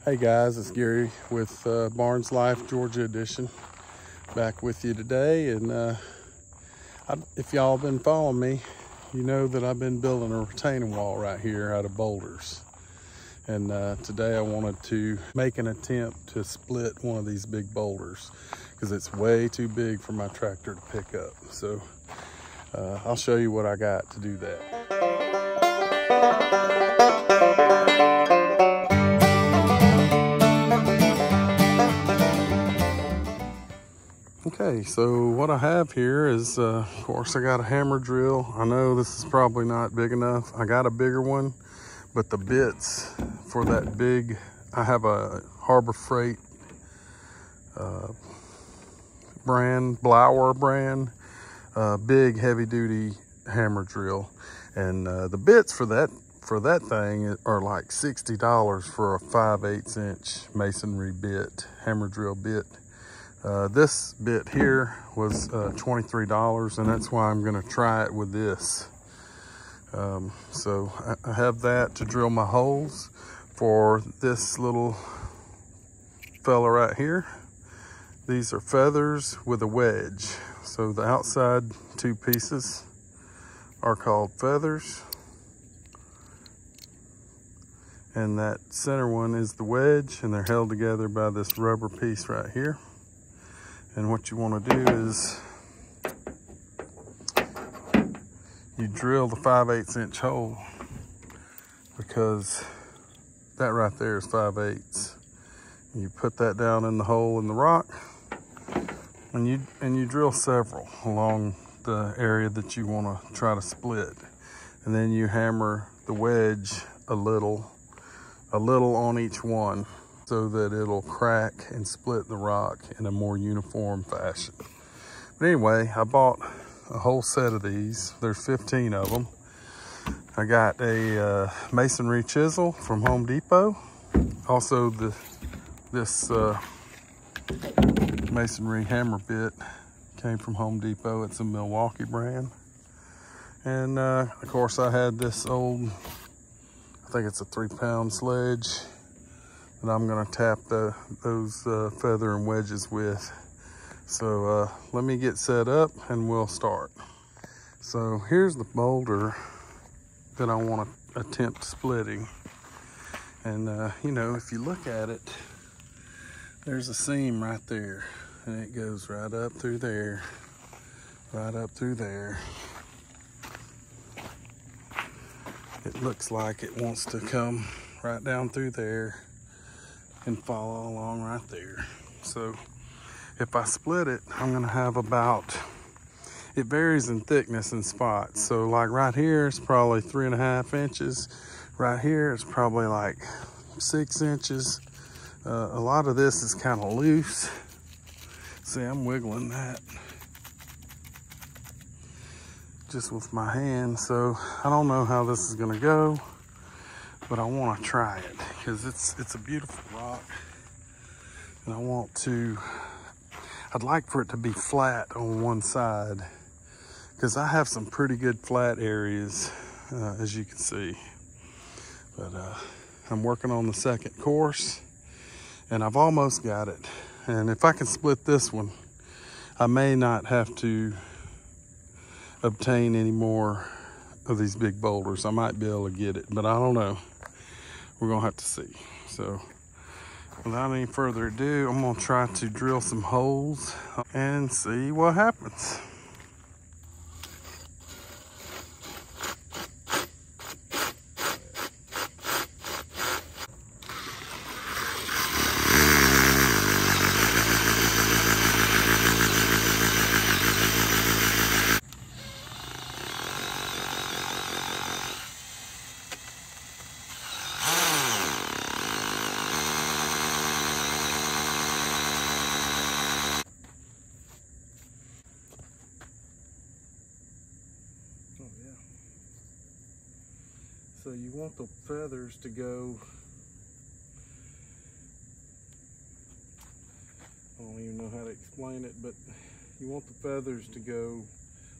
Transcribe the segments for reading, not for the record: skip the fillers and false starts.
Hey guys, it's Gary with Barnes Life Georgia Edition, back with you today. And if y'all been following me, you know that I've been building a retaining wall right here out of boulders. And today I wanted to make an attempt to split one of these big boulders because it's way too big for my tractor to pick up. So I'll show you what I got to do that. Okay, so what I have here is, of course, I got a hammer drill. I know this is probably not big enough. I got a bigger one, but the bits for that big, I have a Harbor Freight brand, Blower brand, big heavy duty hammer drill. And the bits for that thing are like $60 for a 5/8 inch masonry bit, hammer drill bit. This bit here was $23, and that's why I'm gonna try it with this. So I have that to drill my holes for this little fella right here. These are feathers with a wedge. So the outside two pieces are called feathers, and that center one is the wedge, and they're held together by this rubber piece right here. And what you want to do is you drill the 5/8 inch hole, because that right there is 5/8. You put that down in the hole in the rock, and you drill several along the area that you want to try to split, and then you hammer the wedge a little on each one, so that it'll crack and split the rock in a more uniform fashion. But anyway, I bought a whole set of these. There's 15 of them. I got a masonry chisel from Home Depot. Also this masonry hammer bit came from Home Depot. It's a Milwaukee brand. And of course I had this old, I think it's a 3-pound sledge, and I'm gonna tap those feather and wedges with. So let me get set up and we'll start. So here's the boulder that I want to attempt splitting. And you know, if you look at it, there's a seam right there, and it goes right up through there, right up through there. It looks like it wants to come right down through there and follow along right there. So if I split it, I'm gonna have about, it varies in thickness and spots. So like right here, it's probably 3.5 inches. Right here, it's probably like 6 inches. A lot of this is kind of loose. See, I'm wiggling that just with my hand. So I don't know how this is gonna go, but I want to try it because it's a beautiful rock, and I'd like for it to be flat on one side, because I have some pretty good flat areas, as you can see. But I'm working on the second course, and I've almost got it. And if I can split this one, I may not have to obtain any more of these big boulders. I might be able to get it, but I don't know. We're gonna have to see. So without any further ado, I'm gonna try to drill some holes and see what happens. So you want the feathers to go, I don't even know how to explain it, but you want the feathers to go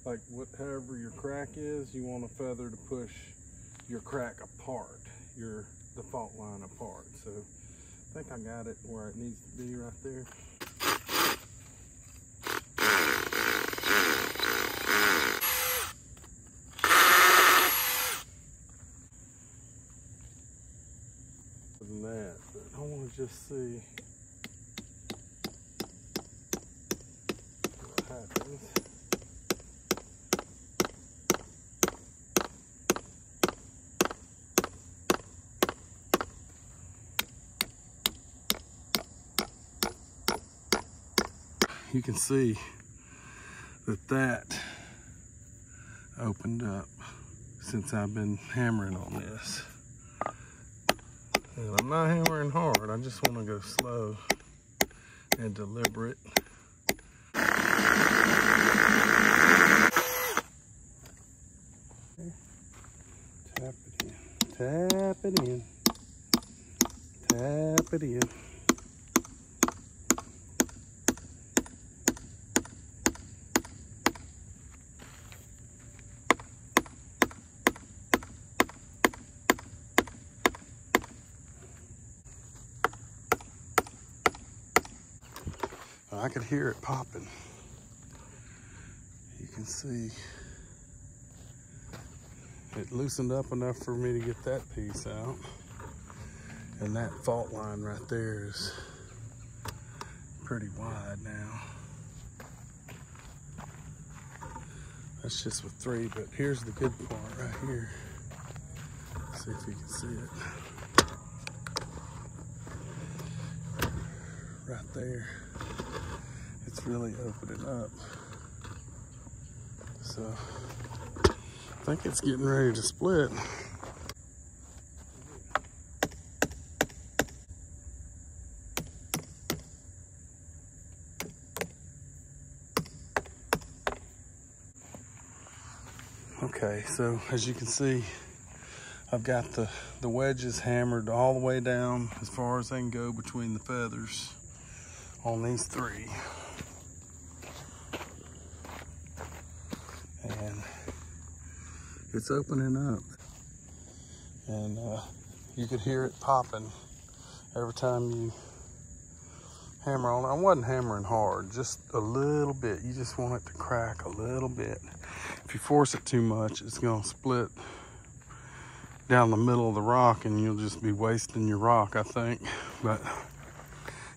like however your crack is, you want a feather to push your crack apart, the fault line apart. So I think I got it where it needs to be right there. Than that, but I want to just see what happens. You can see that opened up since I've been hammering on this. And I'm not hammering hard, I just want to go slow and deliberate. Tap it in, tap it in, tap it in. I could hear it popping. You can see it loosened up enough for me to get that piece out. And that fault line right there is pretty wide now. That's just with 3, but here's the good part right here. Let's see if you can see it. Right there. It's really opening up. So I think it's getting ready to split. Okay, so as you can see, I've got the wedges hammered all the way down as far as they can go between the feathers on these 3. And it's opening up. And you could hear it popping every time you hammer on it. I wasn't hammering hard, just a little bit. You just want it to crack a little bit. If you force it too much, it's gonna split down the middle of the rock and you'll just be wasting your rock, I think. But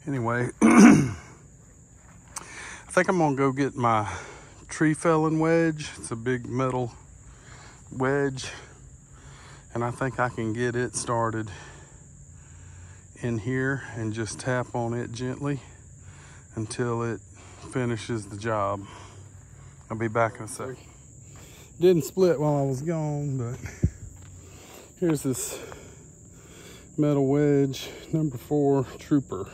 anyway, I think I'm gonna go get my tree felling wedge. It's a big metal wedge, and I think I can get it started in here and just tap on it gently until it finishes the job. I'll be back in a sec. Didn't split while I was gone, but here's this metal wedge, number 4 Trooper.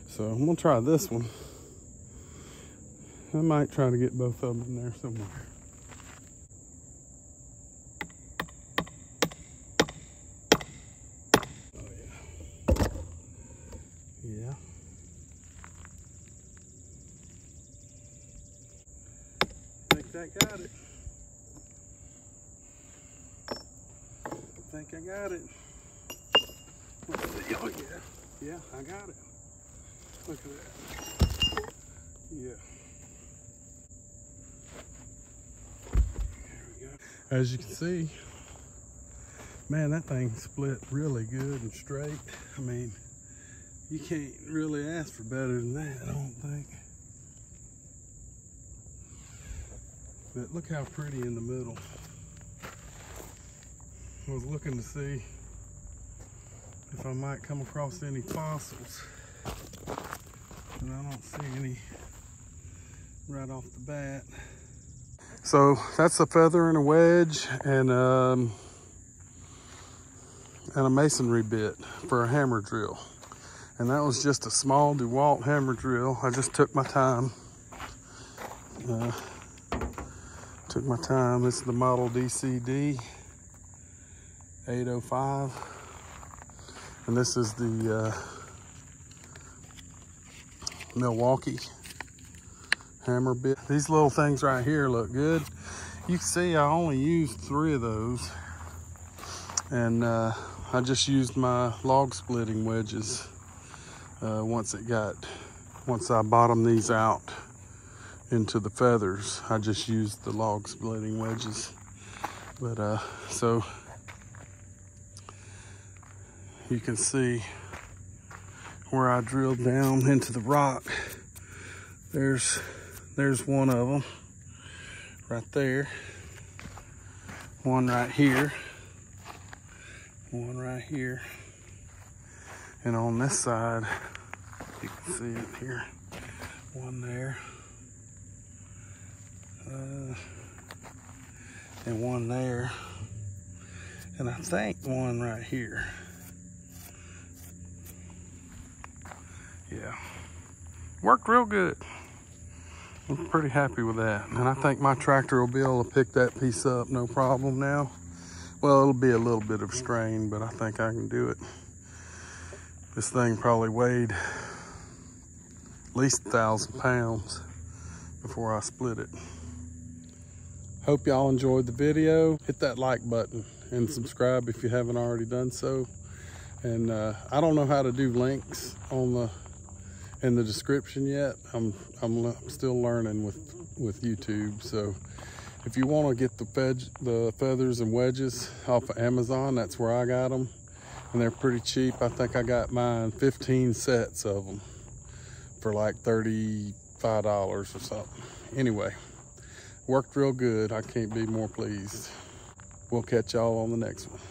So I'm gonna try this one. I might try to get both of them in there somewhere. Oh yeah. Yeah. I think that got it. I think I got it. Let's see. Oh yeah. Yeah, I got it. Look at that. Yeah. As you can see, man, that thing split really good and straight. I mean, you can't really ask for better than that, I don't think. But look how pretty in the middle. I was looking to see if I might come across any fossils, and I don't see any right off the bat. So that's a feather and a wedge and a masonry bit for a hammer drill. And that was just a small DeWalt hammer drill. I just took my time. It's the model DCD 805. And this is the Milwaukee hammer bit. These little things right here look good. You can see I only used 3 of those, and I just used my log splitting wedges once I bottomed these out into the feathers. I just used the log splitting wedges. But so you can see where I drilled down into the rock. There's one of them right there. One right here. One right here. And on this side, you can see it here. One there. And one there. And I think one right here. Yeah. Worked real good. I'm pretty happy with that. And I think my tractor will be able to pick that piece up no problem now. Well, it'll be a little bit of strain, but I think I can do it. This thing probably weighed at least 1,000 pounds before I split it. Hope y'all enjoyed the video. Hit that like button and subscribe if you haven't already done so. And I don't know how to do links in the description yet. I'm still learning with YouTube. So if you want to get the feathers and wedges off of Amazon, that's where I got them. And they're pretty cheap. I think I got mine 15 sets of them for like $35 or something. Anyway, worked real good. I can't be more pleased. We'll catch y'all on the next one.